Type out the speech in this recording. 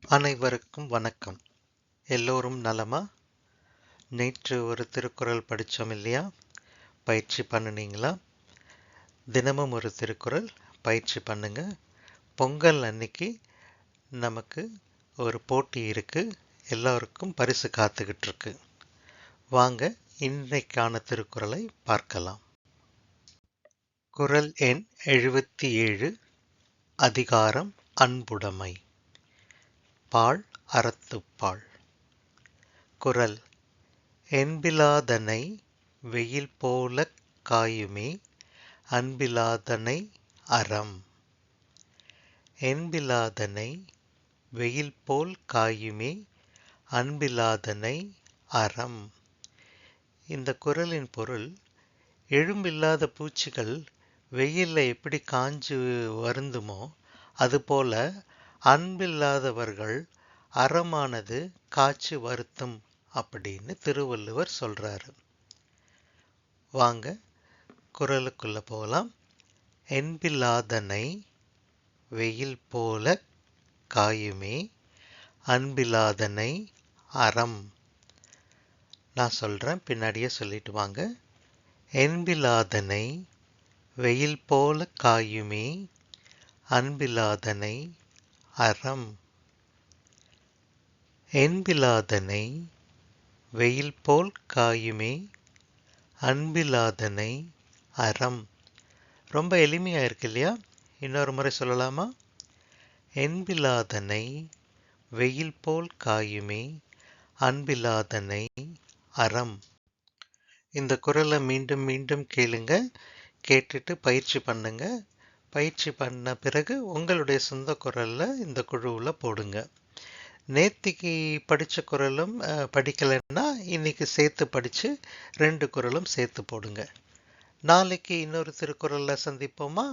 அனைவருக்கும் வணக்கம். எல்லோரும் நலமா? நேற்று ஒரு திருக்குறள் படித்தோம் இல்லையா? பயிற்சி பண்ணுனீங்களா? தினமும் ஒரு திருக்குறள் பயிற்சி பண்ணுங்க. பொங்கல் அன்னைக்கு நமக்கு ஒரு போட்டி இருக்கு. எல்லோருக்கும் பரிசு காத்துக்கிட்டு இருக்கு. வாங்க இன்னைக்கான திருக்குறளை பார்க்கலாம். குறள் எண் 77. அதிகாரம் அன்புடைமை. பால் அறத்துப்பால். குறள்: என்பிலாதனை வெயில் போலக் காயுமே அன்பிலாதனை அறம். என்பிலாதனை வெயில் போல் காயுமே அன்பிலாதனை அறம். இந்த குறளின் பொருள்: எழும்பில்லாத பூச்சிகள் வெயில்ல எப்படி காஞ்சு வருந்துமோ அதுபோல அன்பில்லாதவர்கள் அறமானது காய்ச்சி வருத்தும் அப்படின்னு திருவள்ளுவர் சொல்றாரு. வாங்க குறளுக்குள்ள போகலாம். என்பிலாதனை வெயில் போல காயுமே அன்பிலாதனை அறம். நான் சொல்றேன், பின்னாடியே சொல்லிட்டு வாங்க. என்பிலாதனை வெயில் போல காயுமே அன்பிலாதனை அறம். என்பிலாதனை வெயில் போல் காயுமே அன்பிலாதனை அறம். ரொம்ப எளிமையா இருக்கு இல்லையா? இன்னொரு முறை சொல்லலாமா? என்பிலாதனை வெயில் போல் காயுமே அன்பிலாதனை அறம். இந்த குறளை மீண்டும் மீண்டும் கேளுங்க. கேட்டுட்டு பயிற்சி பண்ணுங்க. பயிற்சி பண்ண பிறகு உங்களுடைய சொந்த குறள்ல இந்த குழுவில் போடுங்க. நேத்திக்கு படித்த குறளும் படிக்கலைன்னா இன்னைக்கு சேர்த்து படித்து 2 குறளும் சேர்த்து போடுங்க. நாளைக்கு இன்னொரு திருக்குறளில் சந்திப்போமா?